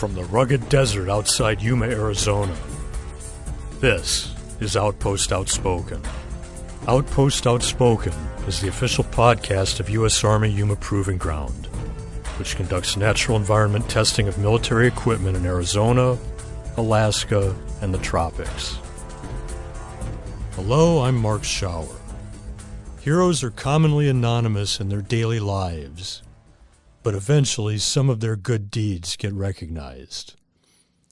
from the rugged desert outside Yuma, Arizona. This is Outpost Outspoken. Outpost Outspoken is the official podcast of U.S. Army Yuma Proving Ground, which conducts natural environment testing of military equipment in Arizona, Alaska, and the tropics. Hello, I'm Mark Schauer. Heroes are commonly anonymous in their daily lives, but eventually some of their good deeds get recognized.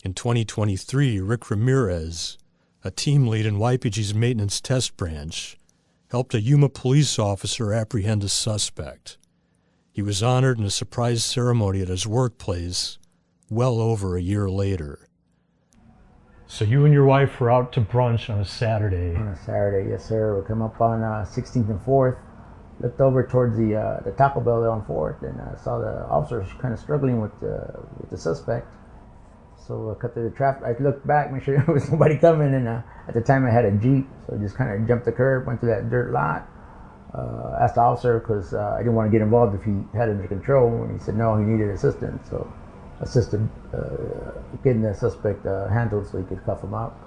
In 2023, Rick Ramirez, a team lead in YPG's maintenance test branch, helped a Yuma police officer apprehend a suspect. He was honored in a surprise ceremony at his workplace well over a year later. So you and your wife were out to brunch on a Saturday. On a Saturday, yes sir. We come up on 16th and 4th, looked over towards the Taco Bell there on 4th, and saw the officers kind of struggling with the suspect. So I cut through the traffic. I looked back, make sure there was nobody coming, and at the time I had a Jeep, so I just kind of jumped the curb, went through that dirt lot, asked the officer, because I didn't want to get involved if he had it under control, and he said no, he needed assistance, so assisted getting the suspect handled so he could cuff him up.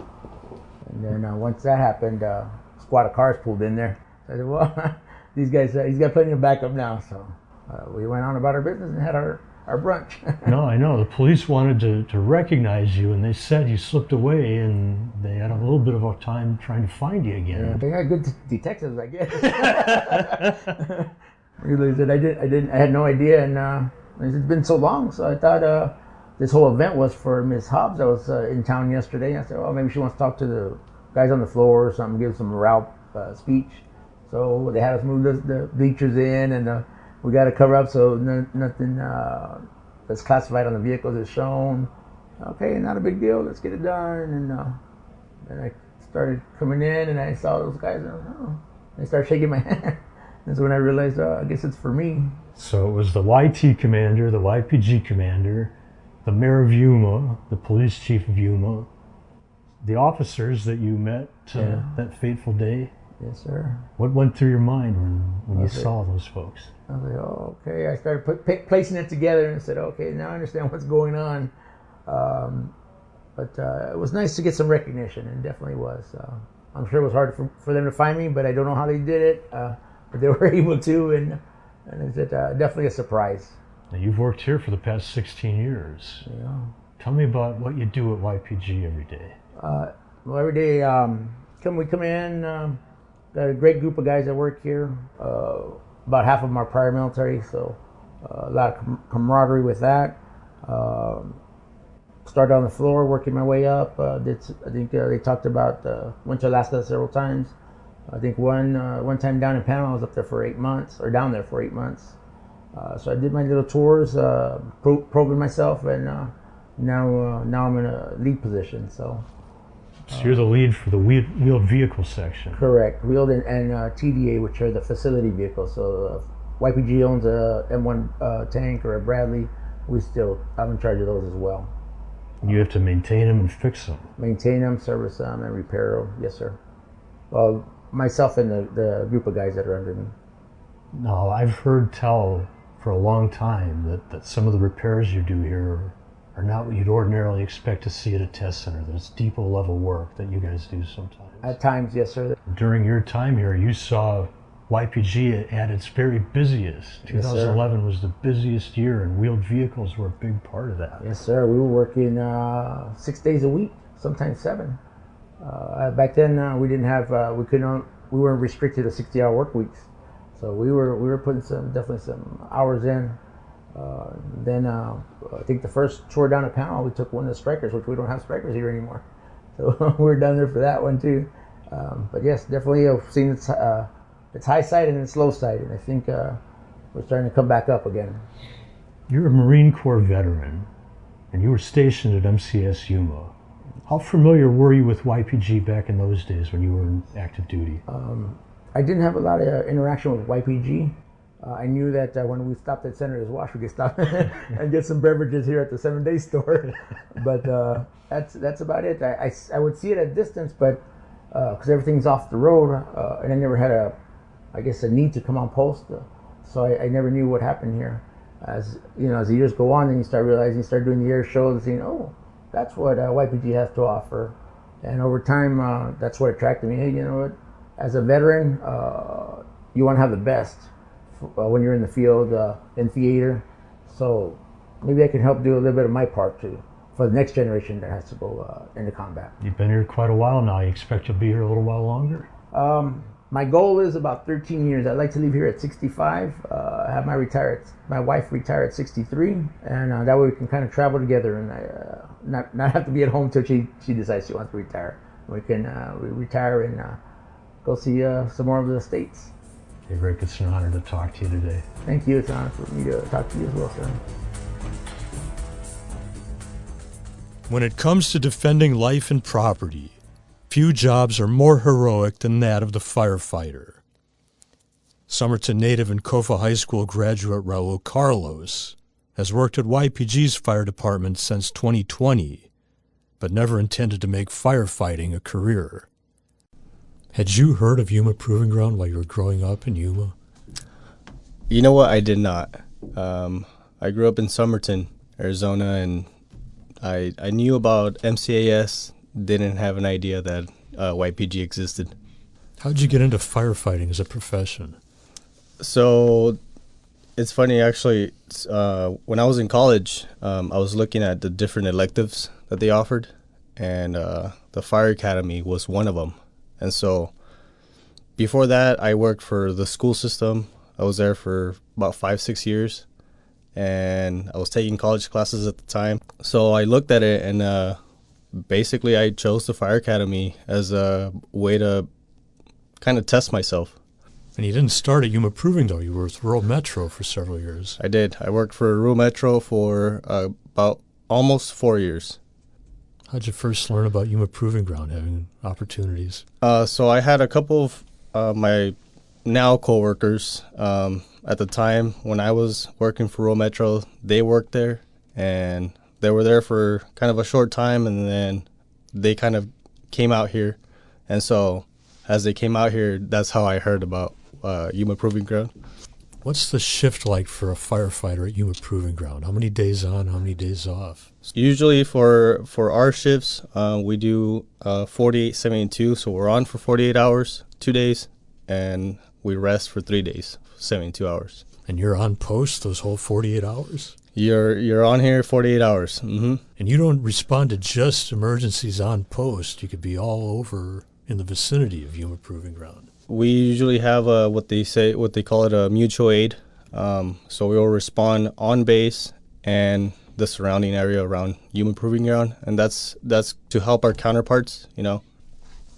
And then once that happened, a squad of cars pulled in there. So I said, well, these guys, he's got plenty of backup now, so we went on about our business and had our brunch. No, I know. The police wanted to recognize you, and they said you slipped away, and they had a little bit of a time trying to find you again. Yeah, they got good detectives, I guess. Really, that I had no idea, and it's been so long, so I thought this whole event was for Miss Hobbs that was in town yesterday. I said, well, maybe she wants to talk to the guys on the floor or something, give some morale speech. So they had us move the bleachers in, and we got to cover up so nothing that's classified on the vehicles is shown. Okay, not a big deal. Let's get it done. And I started coming in, and I saw those guys, and they started shaking my hand. That's when I realized, I guess it's for me. So it was the YT commander, the YPG commander, the mayor of Yuma, the police chief of Yuma, the officers that you met that fateful day. Yes, sir. What went through your mind when you saw those folks? I was like, oh, okay. I started placing it together and said, okay, now I understand what's going on. But it was nice to get some recognition, and definitely was. I'm sure it was hard for them to find me, but I don't know how they did it. But they were able to, and it's definitely a surprise. Now, you've worked here for the past 16 years. Yeah. Tell me about what you do at YPG every day. Well, every day we come in, got a great group of guys that work here. About half of them are prior military, so a lot of camaraderie with that. Started on the floor, working my way up. I think they talked about went to Alaska several times. I think one time down in Panama, I was up there for 8 months, or down there for 8 months. So I did my little tours, probing myself, and now I'm in a lead position. So you're the lead for the wheeled vehicle section. Correct, wheeled and TDA, which are the facility vehicles. So YPG owns a M1 tank or a Bradley. I'm in charge of those as well. You have to maintain them and fix them. Maintain them, service them, and repair them. Yes, sir. Well, myself and the group of guys that are under me. No, I've heard tell for a long time that some of the repairs you do here are not what you'd ordinarily expect to see at a test center. There's depot level work that you guys do sometimes. At times, yes, sir. During your time here, you saw YPG at its very busiest. 2011 was the busiest year, and wheeled vehicles were a big part of that. Yes, sir. We were working 6 days a week, sometimes 7. Back then, we didn't have we weren't restricted to 60-hour work weeks, so we were putting definitely some hours in. Then I think the first tour down to Panama, we took one of the Strikers, which we don't have Strikers here anymore, so we were down there for that one too. But yes, definitely I've seen its high side and its low side, and I think we're starting to come back up again. You're a Marine Corps veteran, and you were stationed at MCS Yuma. How familiar were you with YPG back in those days when you were in active duty? I didn't have a lot of interaction with YPG. I knew that when we stopped at Senator's Wash, we could stop and get some beverages here at the 7-Day store. But that's about it. I would see it at a distance, but because everything's off the road, and I never had a need to come on post. So I never knew what happened here. as you know, as the years go on, then you start realizing, you start doing the air shows, and saying, oh, that's what YPG has to offer. And over time, that's what attracted me. Hey, you know what? As a veteran, you want to have the best when you're in the field, in theater. So maybe I can help do a little bit of my part too for the next generation that has to go into combat. You've been here quite a while now. You expect you'll be here a little while longer? My goal is about 13 years. I'd like to leave here at 65. Have my wife retire at 63, and that way we can kind of travel together and not have to be at home till she decides she wants to retire. We can retire and go see some more of the states. Hey Rick, it's an honor to talk to you today. Thank you. It's an honor for me to talk to you as well, sir. When it comes to defending life and property, few jobs are more heroic than that of the firefighter. Somerton native and Kofa High School graduate Raul Carlos has worked at YPG's fire department since 2020, but never intended to make firefighting a career. Had you heard of Yuma Proving Ground while you were growing up in Yuma? You know what? I did not. I grew up in Somerton, Arizona, and I knew about MCAS, didn't have an idea that YPG existed. How'd you get into firefighting as a profession? So it's funny, actually. When I was in college, I was looking at the different electives that they offered, and the Fire Academy was one of them. And so before that, I worked for the school system. I was there for about 5-6 years, and I was taking college classes at the time. So I looked at it, and basically I chose the Fire Academy as a way to kind of test myself. And you didn't start at Yuma Proving, though. You were with Rural Metro for several years. I did. I worked for Rural Metro for about almost 4 years. How'd you first learn about Yuma Proving Ground having opportunities? So I had a couple of my now coworkers at the time when I was working for Rural Metro. They worked there, and they were there for kind of a short time, and then they kind of came out here. And so as they came out here, that's how I heard about Yuma Proving Ground. What's the shift like for a firefighter at Yuma Proving Ground? How many days on, how many days off? Usually for our shifts, we do 48-72, so we're on for 48 hours, 2 days, and we rest for 3 days, 72 hours. And you're on post those whole 48 hours? You're on here 48 hours. Mm-hmm. And you don't respond to just emergencies on post. You could be all over in the vicinity of Yuma Proving Ground. We usually have what they call it a mutual aid. So we will respond on base and the surrounding area around Yuma Proving Ground, and that's to help our counterparts, you know.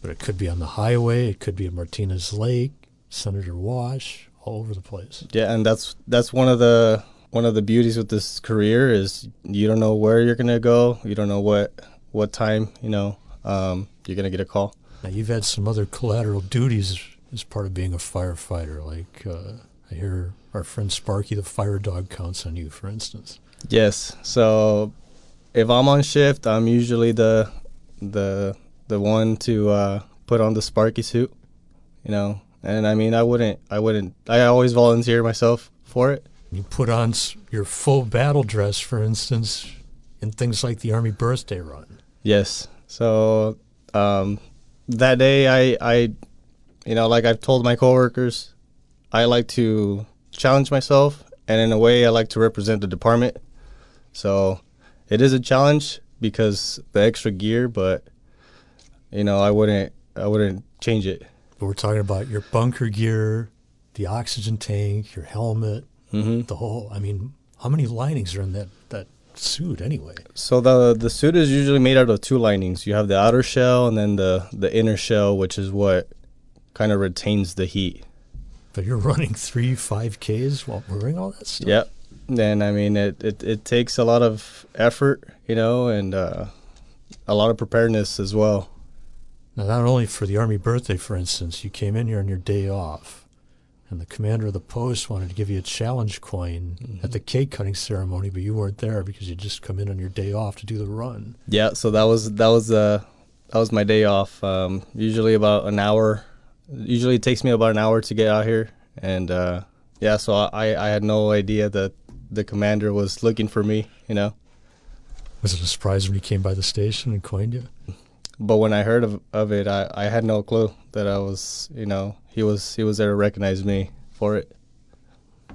But it could be on the highway, it could be at Martinez Lake, Senator Wash, all over the place. Yeah, and that's one of the beauties with this career is you don't know where you're gonna go, you don't know what time, you know, you're gonna get a call. Now you've had some other collateral duties as part of being a firefighter, like I hear our friend Sparky the fire dog counts on you, for instance. Yes. So if I'm on shift, I'm usually the one to put on the Sparky suit, you know. And I mean, I always volunteer myself for it. You put on your full battle dress, for instance, in things like the Army birthday run. Yes. So that day, I you know, like I've told my coworkers, I like to challenge myself, and in a way, I like to represent the department. So it is a challenge because the extra gear, but you know, I wouldn't change it. But we're talking about your bunker gear, the oxygen tank, your helmet, the whole. I mean, how many linings are in that suit anyway? So the suit is usually made out of 2 linings. You have the outer shell and then the inner shell, which is what kind of retains the heat. But you're running 3-5Ks while wearing all that stuff? Yep. And I mean, it takes a lot of effort, you know, and a lot of preparedness as well. Now, not only for the Army birthday, for instance, you came in here on your day off, and the commander of the post wanted to give you a challenge coin at the cake cutting ceremony, but you weren't there because you just come in on your day off to do the run. Yeah, so that was my day off. Usually about an hour. Usually it takes me about an hour to get out here, and yeah, so I had no idea that the commander was looking for me, you know. Was it a surprise when he came by the station and coined you? But when I heard of it, I had no clue that I was, you know, he was there to recognize me for it.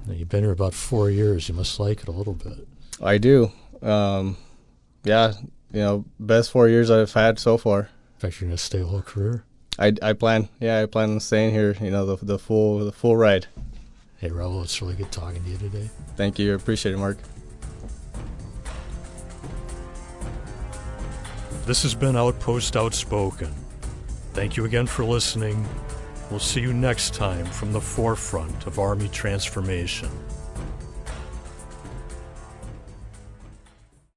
Now, you've been here about 4 years. You must like it a little bit. I do. Yeah, you know, best 4 years I've had so far. In fact, you're going to stay a whole career? I plan on staying here, you know, the full ride. Hey, Raul, it's really good talking to you today. Thank you. I appreciate it, Mark. This has been Outpost Outspoken. Thank you again for listening. We'll see you next time from the forefront of Army transformation.